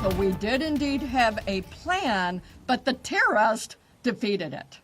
So we did indeed have a plan, but the terrorist defeated it.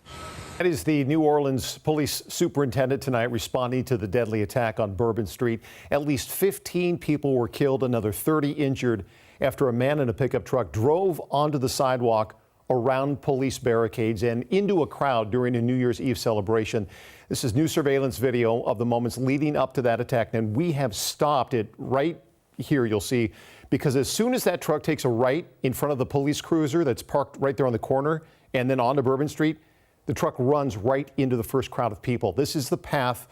That is the New Orleans police superintendent tonight responding to the deadly attack on Bourbon Street. At least 15 people were killed, another 30 injured after a man in a pickup truck drove onto the sidewalk around police barricades and into a crowd during a New Year's Eve celebration. This is new surveillance video of the moments leading up to that attack, and we have stopped it right here, you'll see, because as soon as that truck takes a right in front of the police cruiser that's parked right there on the corner and then onto Bourbon Street, the truck runs right into the first crowd of people. This is the path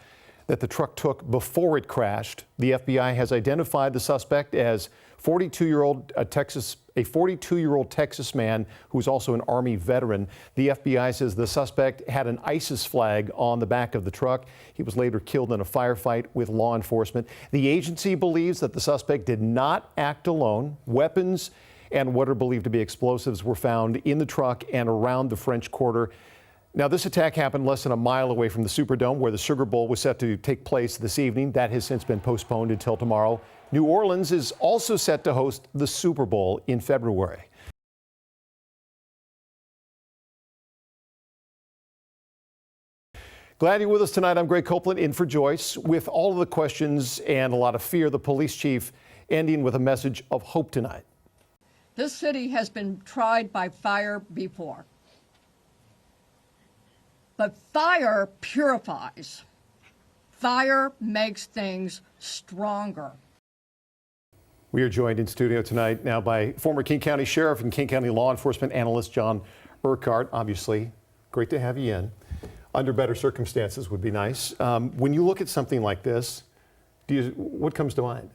that the truck took before it crashed. The FBI has identified the suspect as a 42-year-old Texas man who's also an Army veteran. The FBI says the suspect had an ISIS flag on the back of the truck. He was later killed in a firefight with law enforcement. The agency believes that the suspect did not act alone. Weapons and what are believed to be explosives were found in the truck and around the French Quarter. Now, this attack happened less than a mile away from the Superdome, where the Sugar Bowl was set to take place this evening. That has since been postponed until tomorrow. New Orleans is also set to host the Super Bowl in February. Glad you're with us tonight. I'm Greg Copeland in for Joyce. With all of the questions and a lot of fear, the police chief ending with a message of hope tonight. This city has been tried by fire before. But fire purifies. Fire makes things stronger. We are joined in studio tonight now by former King County Sheriff and King County law enforcement analyst John Urquhart. Obviously, great to have you in. Under better circumstances would be nice. When you look at something like this, what comes to mind?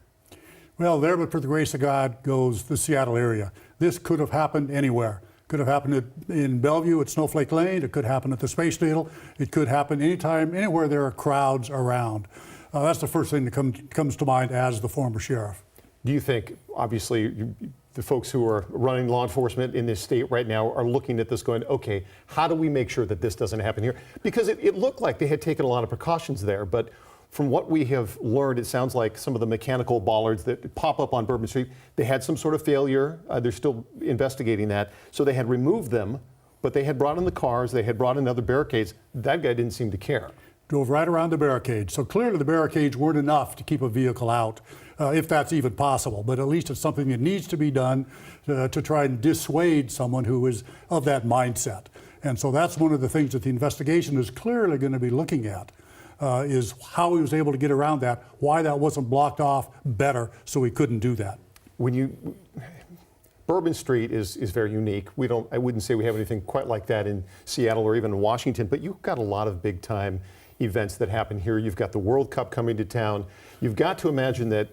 Well, there, but for the grace of God, goes the Seattle area. This could have happened anywhere. Could have happened in Bellevue at Snowflake Lane. It could happen at the Space Needle. It could happen anytime, anywhere there are crowds around. That's the first thing that comes to mind as the former sheriff. Do you think, obviously, the folks who are running law enforcement in this state right now are looking at this going, okay, how do we make sure that this doesn't happen here? Because it looked like they had taken a lot of precautions there, but from what we have learned, it sounds like some of the mechanical bollards that pop up on Bourbon Street, they had some sort of failure. They're still investigating that. So they had removed them, but they had brought in the cars, they had brought in other barricades. That guy didn't seem to care. Drove right around the barricades. So clearly the barricades weren't enough to keep a vehicle out, if that's even possible. But at least it's something that needs to be done to try and dissuade someone who is of that mindset. And so that's one of the things that the investigation is clearly going to be looking at. Is how he was able to get around that, why that wasn't blocked off better so he couldn't do that. Bourbon Street is very unique. I wouldn't say we have anything quite like that in Seattle or even in Washington, but you've got a lot of big time events that happen here. You've got the World Cup coming to town. You've got to imagine that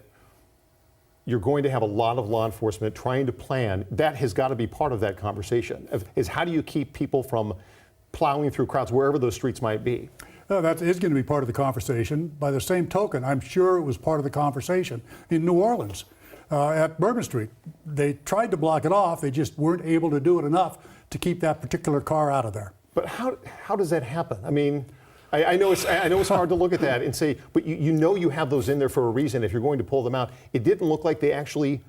you're going to have a lot of law enforcement trying to plan. That has got to be part of that conversation, is how do you keep people from plowing through crowds wherever those streets might be? That is going to be part of the conversation. By the same token, I'm sure it was part of the conversation in New Orleans at Bourbon Street. They tried to block it off. They just weren't able to do it enough to keep that particular car out of there. But how does that happen? I mean, I know it's hard to look at that and say, but you know you have those in there for a reason if you're going to pull them out. It didn't look like they actually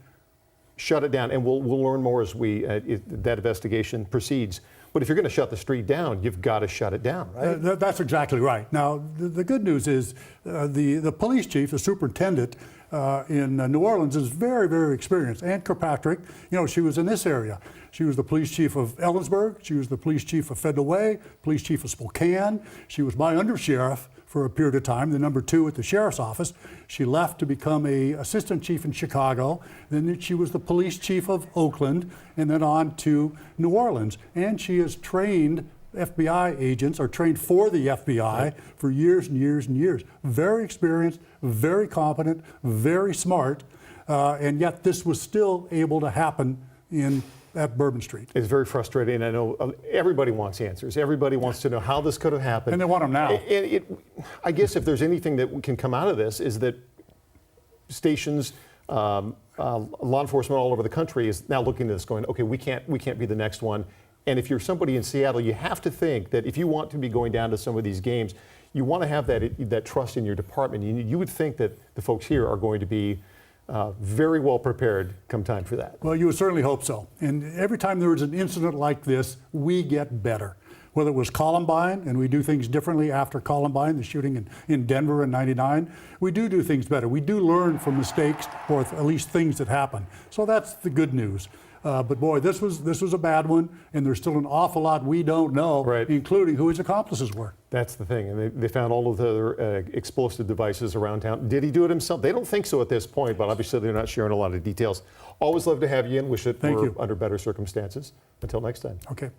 shut it down, and we'll learn more as that investigation proceeds. But if you're going to shut the street down, you've got to shut it down, right? That's exactly right. Now, the good news is the police chief, the superintendent in New Orleans is very, very experienced. Ann Kirkpatrick, she was in this area. She was the police chief of Ellensburg. She was the police chief of Federal Way, police chief of Spokane. She was my undersheriff for a period of time, the number 2 at the sheriff's office. She left to become a assistant chief in Chicago. Then she was the police chief of Oakland, and then on to New Orleans. And she has trained FBI agents, or trained for the FBI for years and years and years. Very experienced, very competent, very smart, and yet this was still able to happen at Bourbon Street. It's very frustrating. I know everybody wants answers. Everybody wants to know how this could have happened. And they want them now. I guess if there's anything that can come out of this is that stations, law enforcement all over the country is now looking at this going, okay, we can't be the next one. And if you're somebody in Seattle, you have to think that if you want to be going down to some of these games, you want to have that trust in your department. You would think that the folks here are going to be very well prepared come time for that. Well, you would certainly hope so. And every time there is an incident like this, we get better. Whether it was Columbine, and we do things differently after Columbine, the shooting in Denver in '99, we do things better. We do learn from mistakes, or at least things that happen. So that's the good news. But boy, this was a bad one, and there's still an awful lot we don't know, Right. including who his accomplices were. That's the thing, and they found all of the other explosive devices around town. Did he do it himself? They don't think so at this point, but obviously they're not sharing a lot of details. Always love to have you in. Wish it Thank were you. under better circumstances. Until next time. Okay.